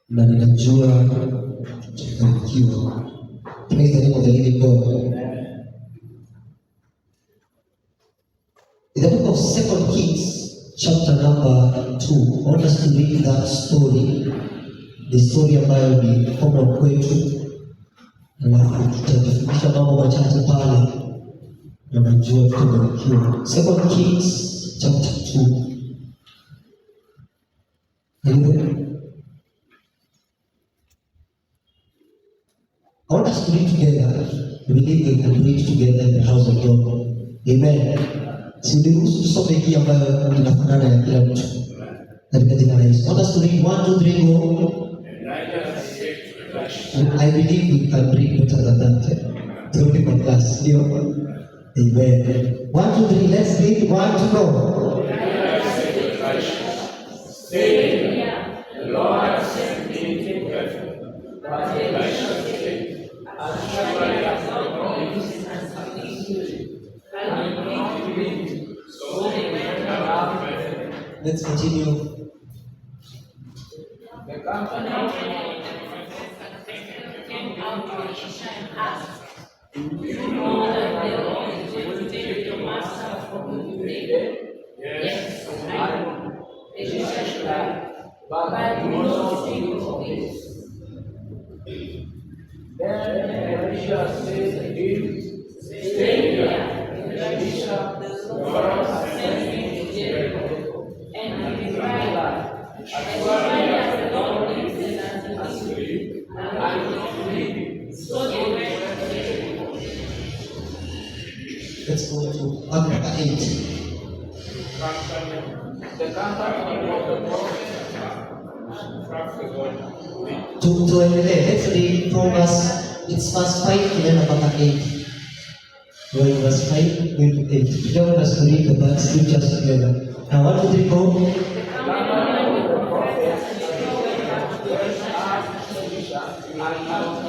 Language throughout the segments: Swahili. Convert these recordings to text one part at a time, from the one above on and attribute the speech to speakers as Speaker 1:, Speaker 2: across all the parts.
Speaker 1: na ninajua tutafanikiwa. Praise the name of the living God. In the book of 2 Kings, chapter number 2, I want us to read that story, the story ambayo ni common kwetu, alafu tutafundisha mambo machache pale na najua tutafanikiwa. 2 Kings chapter 2. I want us to read together. We believe we can read together in the house of God. Amen. Siruhusu tusome hii ambayo inafanana ya kila mtu katika jina la Yesu. I want us to read 1, 2, 3, go. I believe we can read better than that. Turn in my class. Amen. 1, 2, 3, let's read. 1, 2, go.
Speaker 2: The Lord has sent me to Bethel, but Elisha said, as surely as the Lord lives and lives, so they went around Bethel.
Speaker 1: Let's continue.
Speaker 2: The company
Speaker 3: came out to Elisha and asked, "Do you know that the Lord is going to take your master from you today?" "Yes, I know," Elisha replied. "But do not think of it."
Speaker 2: Then Elisha says again, "Stay here." Elisha, the Lord has sent me to Jericho.
Speaker 3: And he replied, "As surely as the Lord lives and as he lives, I will not leave." So they went to Jericho.
Speaker 1: Let's go to Acts 8.
Speaker 2: The company of the prophet
Speaker 1: Tuendelee. Let's read from it's verse 5 to then about 8. We're in verse 5 going to 8. Today I want us to read the scriptures together. Now 1, 2, 3, go.
Speaker 3: Right now,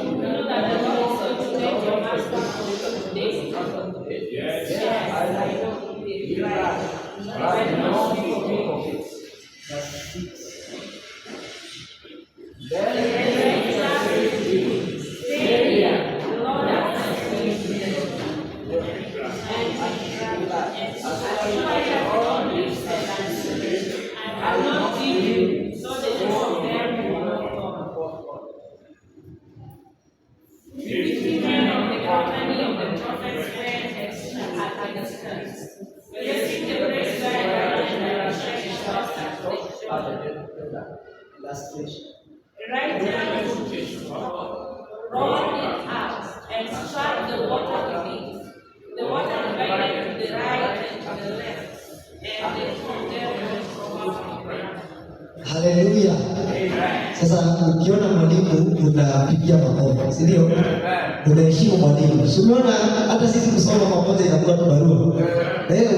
Speaker 3: rolled it out and struck the water with it. The water divided to the right and to the left, and they turned them from out the ground.
Speaker 1: Haleluya. Sasa ukiona mwalimu unapigia makofi, si ndio? Unaheshimu mwalimu. Unaona hata sisi kusoma pamoja inakuwa tu barua.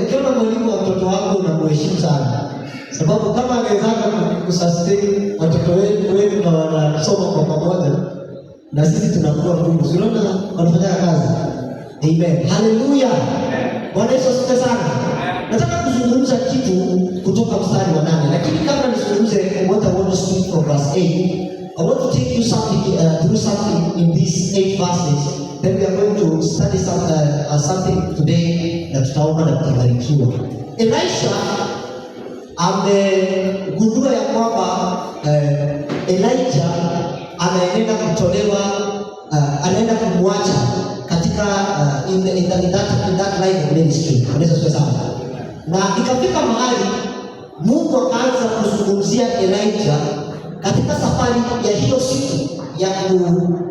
Speaker 1: Ukiona mwalimu wa mtoto wako unamheshimu sana. Sababu kama angeweza kusustain watoto wetu na wanasoma kwa pamoja na sisi tunakuwa ngumu. Unaona wanafanya kazi. Amen. Haleluya. Bwana Yesu asifiwe sana. Nataka kuzungumza kitu kutoka mstari wa 8, lakini kabla nizungumze what I want to speak from verse 8, I want to take you through something in these 8 verses. Then we are going to study something today na tutaona na tutabarikiwa. Elisha amegundua ya kwamba Elijah anaenda kutolewa, anaenda kumwacha katika in that line of ministry. Unaweza sana. Na ikafika mahali Mungu akaanza kuzungumzia Elijah katika safari ya hiyo siku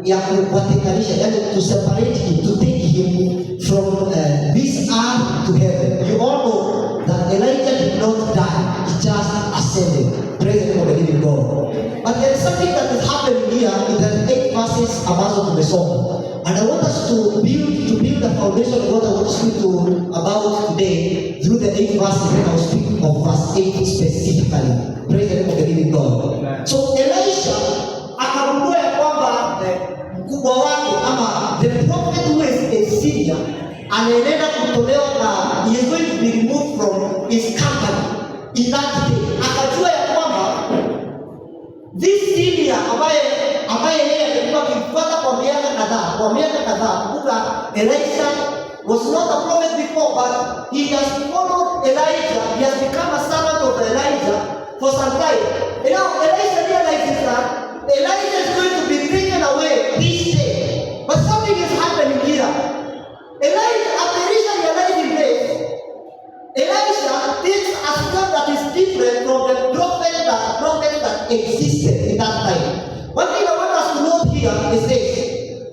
Speaker 1: ya kuwatenganisha, yani to separate him, to take him from this earth to heaven. You all know that Elijah did not die, he just ascended. Praise the name of the living God. But there is something that is happening here in the 8 verses ambazo tumesoma. And I want us to build the foundation of what I want to speak about today through the 8 verses. Then I'll speak of verse 8 specifically. Praise the name of the living God. Amen. So Elisha akagundua ya kwamba mkubwa wake ama the prophet who is a Syrian anaenda kutolewa na he is going to be removed from his company in that day. Akajua ya kwamba this senior ambaye yeye alikuwa akifuata kwa miaka kadhaa. Kumbuka Elisha was not a prophet before, but he has followed Elijah. He has become a servant of Elijah for some time. You know, Elisha realizes that Elijah is going to be taken away this day. But something is happening here. After Elisha realizing this, Elisha takes a step that is different from the prophet that existed in that time. One thing I want us to note here is this.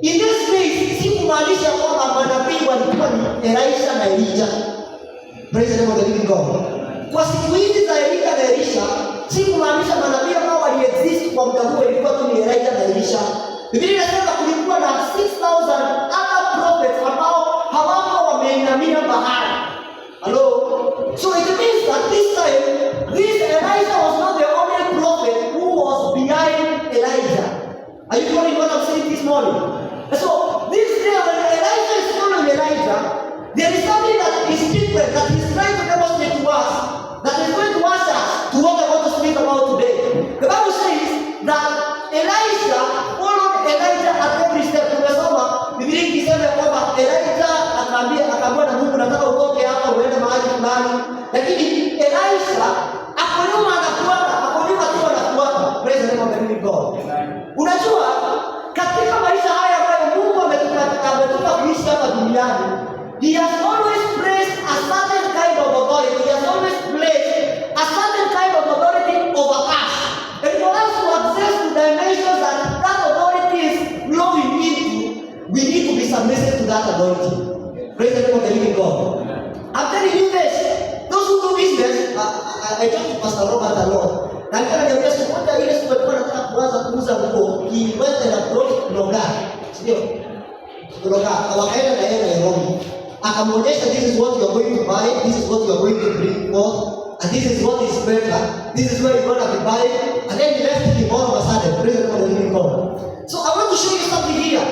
Speaker 1: In this case, si kumaanisha kwamba manabii walikuwa ni Elisha na Elijah. Praise the name of the living God. Kwa siku hizi za Elijah na Elisha, si kumaanisha manabii ambao waliexist kwa muda huo ilikuwa tu ni Elijah na Elisha. Biblia inasema kulikuwa na 6,000 other prophets ambao hawako wameinamia bahari. Hello? So it means that this time, this Elijah was not the only prophet who was behind Elijah. Are you following what I'm saying this morning? So this day when Elijah is following Elijah, there is something that is different that he's trying to demonstrate to us, that is going to ask us to what I want to speak about today. The Bible says that Elisha followed Elijah at every step. Tumesoma Biblia ikisema kwamba Elijah akaambiwa na Mungu, nataka utoke hapa uende mahali fulani. Lakini Elisha ako nyuma anafuata. Praise the name of the living God. Unajua katika maisha haya ambayo Mungu ametupa kuishi hapa duniani, He has always placed a certain kind of authority. He has always placed a certain kind of authority over us. And for us to access to dimensions that authority is flowing into, we need to be submissive to that authority. Praise the name of the living God. I'm telling you this. Those who do business, I talked to Pastor Robert a lot. Na nikamwambia siku moja ile siku alikuwa anataka kuanza kuuza nguo, he went and approached Loga. Sio? Loga, wakaenda na yeye Nairobi. Akamwonyesha, this is what you are going to buy, this is what you are going to bring forth, and this is what is better, this is where you're going to be buying, and then he left him all of a sudden. Praise the living God. So I want to show you something here.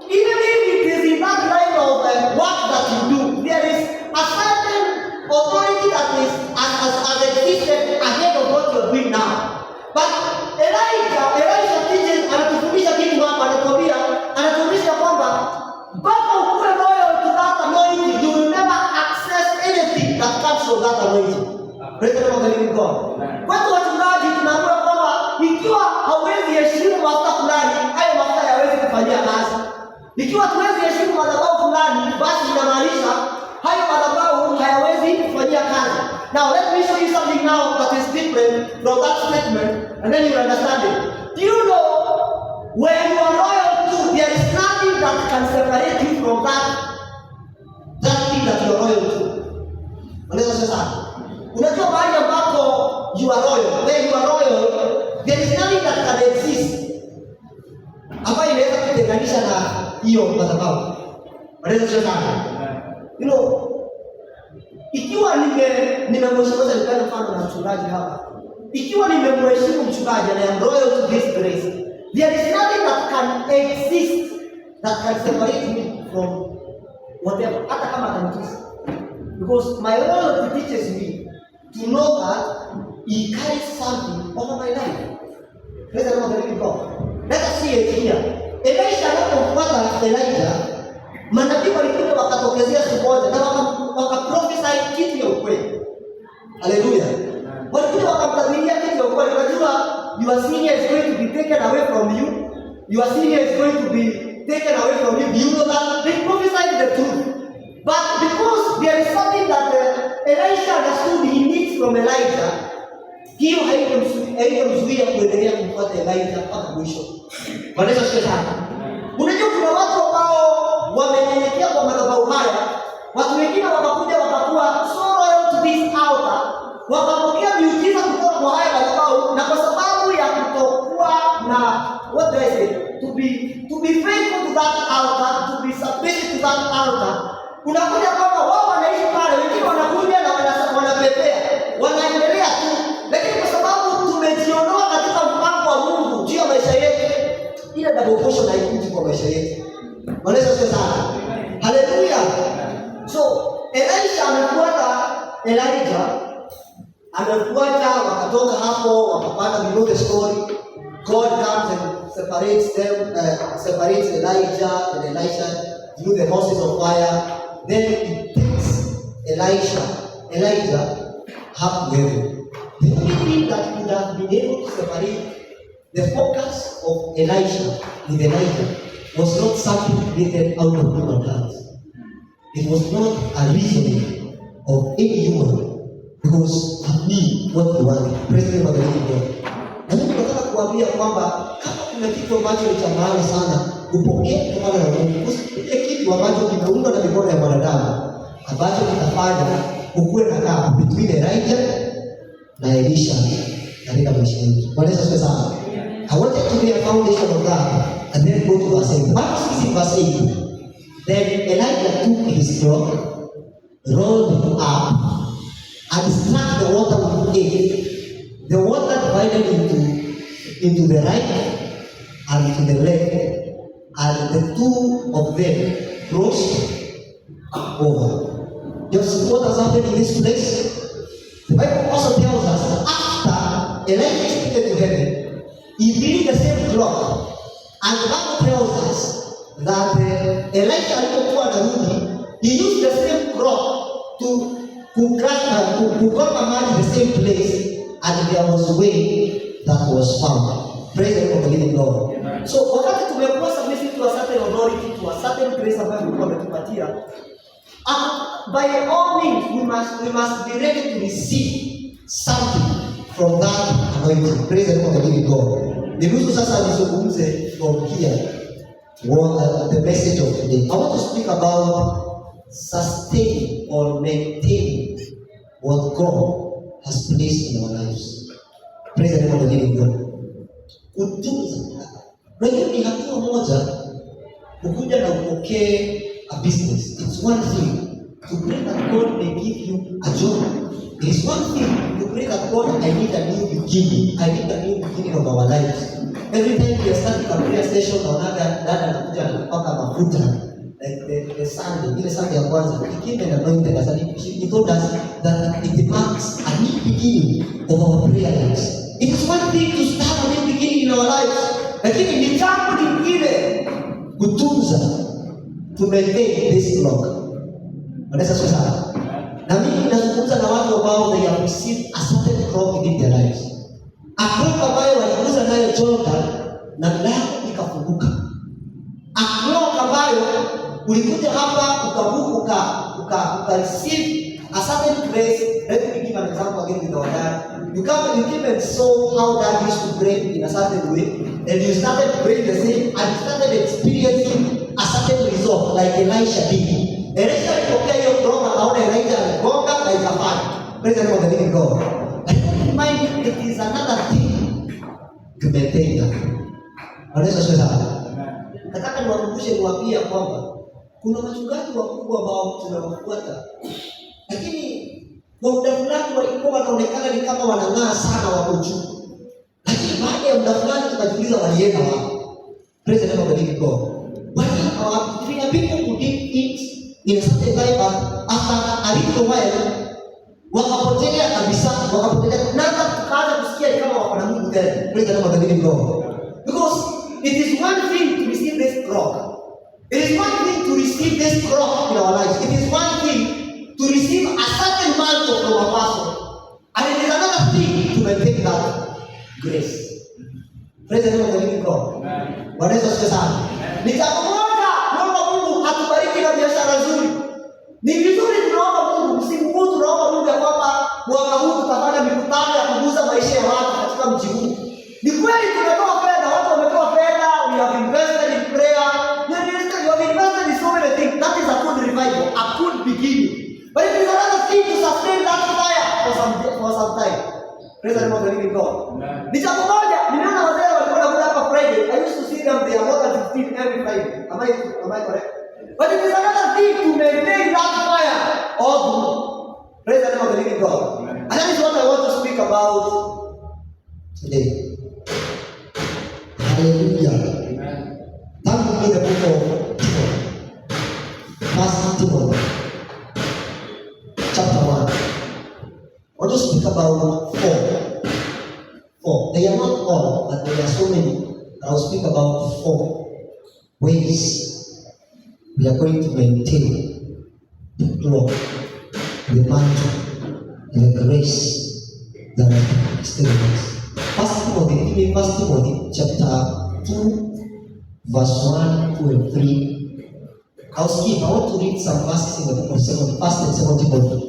Speaker 1: Even if it is in that line of work that you do, there is a certain authority that is as existed ahead of what you are doing now. But Elijah teaches, anatufundisha kitu hapa, anatuonyesha kwamba mpaka ukuwe loyal to that anointing, you will never access anything that comes from that anointing. Praise the Lord, the living God. Watu wachungaji tunaambiwa kwamba ikiwa hauwezi heshimu mafuta fulani, hayo mafuta hayawezi kufanyia kazi. Ikiwa tuwezi heshimu madhabahu fulani, basi inamaanisha hayo madhabahu hayawezi kufanyia kazi. Now let me show you something now that is different from that statement, and then you will understand it. Do you know when you are loyal to, there is nothing that can separate you from that thing that you are loyal to. Unaweza sasa. Unajua mahali ambapo you are loyal, where you are loyal, there is nothing that can exist ambayo inaweza kutenganisha na hiyo madhabahu. Unaweza sasa. You know, ikiwa nimemheshimu mfano na mchungaji hapa. Ikiwa nimemheshimu mchungaji and I am loyal to this grace, there is nothing that can exist that can separate me from whatever, hata kama atanitusi. Because my loyalty teaches me to know that He carries something over my life. Praise the Lord, the living God. Let us see it here. Elisha anapofuata Elijah, manabii walikuja wakatokezea siku moja na wakaprophesy kitu ya ukweli. Haleluya. Walikuja wakamtabiria kitu ya ukweli. Unajua, your senior is going to be taken away from you. Your senior is going to be taken away from you. You know that they prophesied the truth. But because there is something that Elisha understood he needs from Elijah, hiyo haimzuia kuendelea kumfuata Elijah mpaka mwisho. Wanaweza sana. Unajua kuna watu ambao wamenyenyekea kwa madhabahu haya, watu wengine wakakuja wakakuwa so loyal to this altar, wakapokea miujiza kutoka kwa haya madhabahu, na kwa sababu ya kutokuwa na what do I say, to be faithful to that altar, to be submissive to that altar, unakuja kwamba wao wanaishi pale, wengine wanakuja na wanapepea, wanaendelea tu, lakini kwa sababu tumejiondoa katika mpango wa Mungu juu ya maisha yetu, ile double portion haikuji kwa maisha yetu. Wanaweza kusema sana. Haleluya. So, Elisha amefuata Elijah, wakatoka hapo, wakapanda, we know the story. God comes and separates Elijah and Elisha through the horses of fire. Then it takes Elijah up to heaven. The only thing that would have been able to separate the focus of Elisha with Elijah was not something created out of human hands. It was not a reasoning of any human, because he knew what he wanted. Praise the Lord. Na mimi nataka kuambia kwamba kama kuna kitu ambacho ni cha maana sana, upokee kutokana na Mungu. Usipokee kitu ambacho kimeundwa na mikono ya mwanadamu, ambacho kitafanya ukuwe na gap between Elijah na Elisha katika maisha yetu. Bwana Yesu asifiwe sana. I want it to be a foundation of that, and then go to verse 8. Bible says in verse 8, then Elijah took his cloak, rolled it up, and struck the water with it. The water divided into the right and to the left, and the two of them crossed over. You see what has happened in this place? The Bible also tells us that after Elijah took it to heaven, he built the same clock. And the Bible tells us that Elijah alipokuwa anarudi, he used the same clock to cover the same place, and there was a way that was found. Praise the Lord, the living God. Amen. So wakati tumekuwa submissive to a certain authority, to a certain grace ambayo Mungu ametupatia, by all means we must be ready to receive something from that anointing. Praise the Lord, the living God. Niruhusu sasa nizungumze from here the message of today. I want to speak about sustaining or maintaining what God has placed in our lives. Praise the Lord, the living God. Kutunza. Unajua ni hatua moja kukuja na upokee a business. It's one thing to pray that God may give you a job. It is one thing to pray that God, I need a new beginning. I need a new beginning of our lives. Every time we are starting a prayer session, dada anakuja anapaka mafuta. Like the Sunday, ile Sunday ya kwanza, he came and anointed us, and he told us that it marks a new beginning of our prayer lives. It is one thing to start a new beginning in our lives, lakini ni jambo lingine kutunza, to maintain this clock. Unaweza kusema na mimi nazungumza na watu ambao they have received a certain clock in their lives. A clock ambayo waliguza nayo Jordan na mlango ikafunguka. A clock ambayo ulikuja hapa uka receive a certain grace. Let me give an example again with our dad. You came and saw how dad used to pray in a certain way, and you started praying the same, and you started experiencing a certain result like Elisha did. Elisha alipokea hiyo kutoka akaona Elijah aligonga na ikafanya. Praise the Lord, the living God. But in mind, it is another thing to maintain that. Unaweza kusema nataka niwakumbushe niwaambie kwamba kuna wachungaji wakubwa ambao tunawafuata, lakini kwa muda fulani walikuwa wanaonekana ni kama wanang'aa sana wako juu, lakini baada ya muda fulani tukajiuliza walienda wapi? Praise the Lord, the living God. Walienda wapi? There are people who did it in a certain time, after a little while wakapotelea kabisa, na tukaanza kusikia kama wako na Mungu tena. Praise the Lord, the living God. Because it is one thing to receive this clock. It is one thing to receive this clock in our lives. It is one thing to receive a certain mantle from a person. And it is another thing to maintain that grace. Praise the Lord, the living God. Bwana Yesu asifiwe sana. Ni jambo moja kuomba Mungu atubariki na biashara nzuri. Ni vizuri tunaomba Mungu, msimu huu tunaomba Mungu ya kwamba mwaka huu tutafanya mikutano ya kuguza maisha ya watu katika mji huu. Ni kweli tumetoa fedha, watu wametoa fedha, we have invested in prayer. You have invested in so many things. That is a good revival, a good beginning. But it is another thing to sustain that fire for some time. Praise the Lord, the living God. Ni jambo moja, nimeona wazee walikuwa wanakuja hapa Friday. I used to see them, they are more than 15 every Friday. Am I correct? But it is another thing to maintain that fire all through. Praise the Lord, the living God. And that is what I want to speak about today. Hallelujah. Turn with me the book of First Timothy, chapter 1. I want to speak about four. They are not all, but they are so so many. I'll speak about 4 ways we are going to maintain the glory, the mantle, the grace that has experienced. First Timothy chapter 2, verse 1, 2, and 3. I want to read some verses in the book of 1st and 2nd Timothy.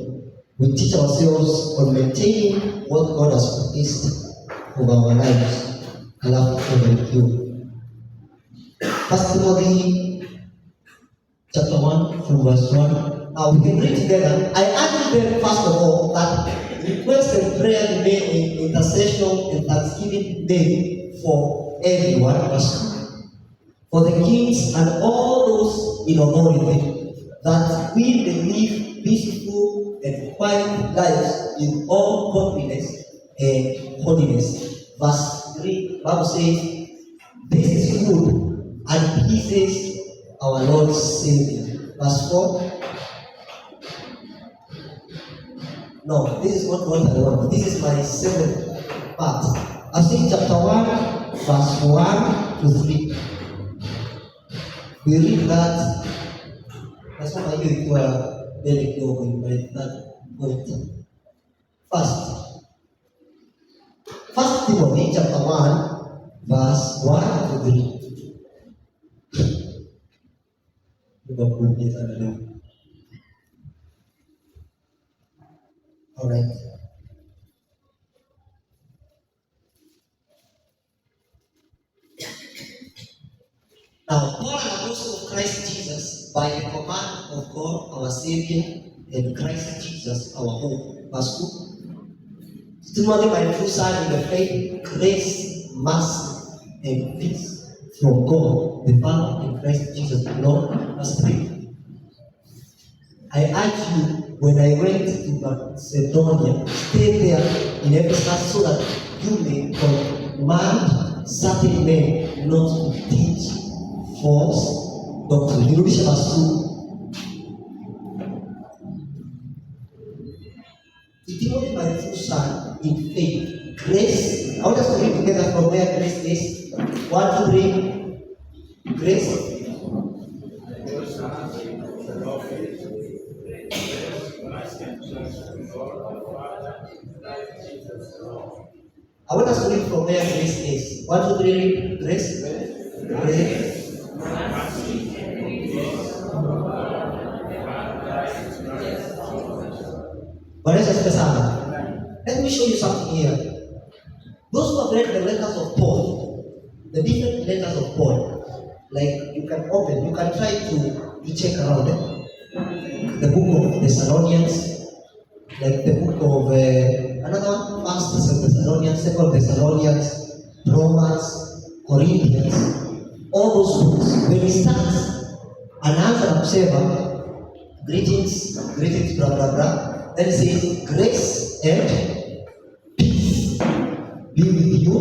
Speaker 1: We teach ourselves on maintaining what God has placed over our lives. I love to thank you. 1 Timothy chapter 1 from verse 1. Now we can read together. I urge you then, first of all, that request and prayer be made in intercession and thanksgiving made for everyone, for the kings and all those in authority, that we may live peaceful and quiet lives in all confidence and holiness. Verse 3, Bible says, this is good and pleases our Lord Savior. Verse 4. No, this is not what I want. This is my second part. I'm saying chapter 1, verse 1 to 3. We read that. That's what I do to very close by that point. First Timothy chapter 1, verse 1 to 3. All right. Now, Paul, an apostle of Christ Jesus, by the command of God, our Savior, and Christ Jesus, our hope. Verse 2. Timothy, my true son in the faith, grace, mercy, and peace from God, the Father, and Christ Jesus, the Lord. Verse 3. I urge you, when I went to Macedonia, stay there in Ephesus so that you may command certain men not to teach false doctrine. Nirudishe verse 2. To Timothy, my true son, in faith, grace. I want us to read together from where grace is. 1, 2, 3. Grace. I want us to read from where grace is. 1, 2, 3. Grace. Grace. Let me show you something here. Those who have read the letters of Paul, the different letters of Paul, like you can open, you can try to check around it. The book of Thessalonians, like the book of another one, 1 Thessalonians, 2 Thessalonians, Romans, Corinthians, all those books. When he starts an answer of Sheba, greetings, blah blah blah, then it says grace and peace be with you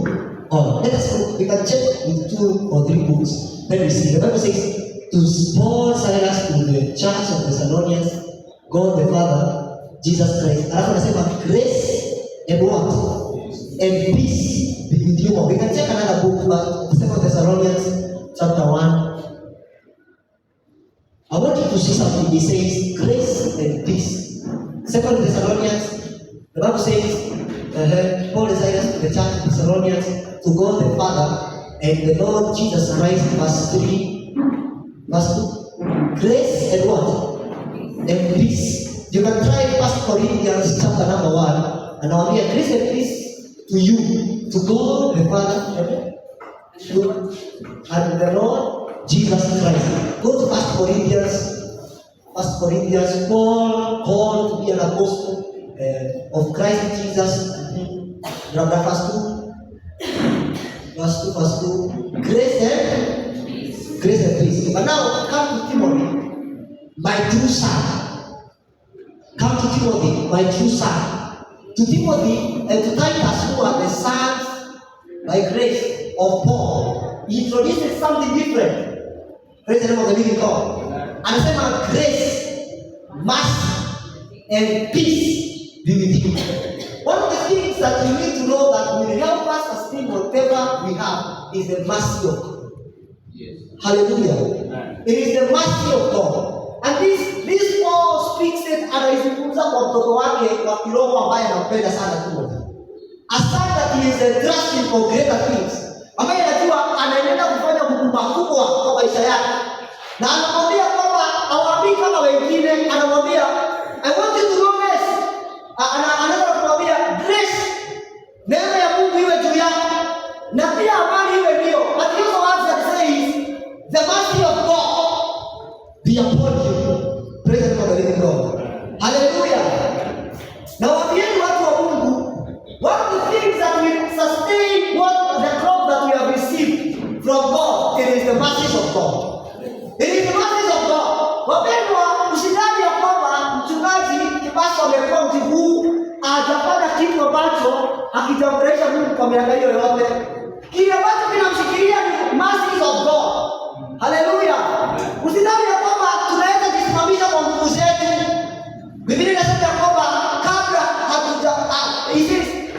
Speaker 1: all. Let us look, we can check with 2 or 3 books. Then we see the Bible says, to Paul, Silas, to the church of Thessalonians, God the Father, Jesus Christ. Alafu anasema grace and what? And peace be with you all. We can check another book, but 2 Thessalonians chapter 1. I want you to see something. He says grace and peace. 2 Thessalonians, the Bible says, Paul and Silas to the church of Thessalonians, to God the Father and the Lord Jesus Christ. Verse 3, verse 2. Grace and what? And peace. You can try 1 Corinthians chapter number 1, and I'll be a grace and peace to you, to God the Father and the Lord Jesus Christ. Go to 1 Corinthians, Paul called to be an apostle of Christ Jesus. Remember verse 2. Grace and peace. But now come to Timothy, my true son. Come to Timothy, my true son. To Timothy and to Titus, who are the sons by grace of Paul, he introduces something different. Praise the name of the living God. And say, grace, mercy, and peace be with you. One of the things that you need to know that will help us sustain whatever we have is the mercy of God. Hallelujah. It is the mercy of God. And this Paul speaks it, anaizungumza kwa mtoto wake wa kiroho ambaye anampenda sana Timothy. Aside that he is trusting for greater things. Ambaye anajua anaendelea kufanya huduma kubwa kwa maisha yake. Na anamwambia kwamba hawaambii kama wengine, anamwambia I want you to know this. Anaanza kumwambia grace, neema ya Mungu iwe juu yako. Na pia amani iwe ndio. But he also wants to say the mercy of God be upon you. Praise the Lord, God. Hallelujah. Now, waambieni watu wa Mungu, one of the things that will sustain what the crop that we have received from God, it is the mercies of God. It is the mercies of God. Wapendwa, usidhani ya kwamba mchungaji Kibaso amekuwa mti huu hajafanya kitu ambacho hakitamfurahisha Mungu kwa miaka hiyo yote. Kile ambacho kinamshikilia ni mercies of God. Hallelujah. Usidhani ya kwamba tunaweza kusimamisha kwa nguvu zetu. Biblia inasema kwamba kabla hatuja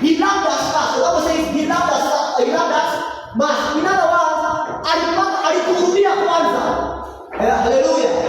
Speaker 1: he loved us first. The Bible says he loved us first. In other words, alituhurumia kwanza. Hallelujah.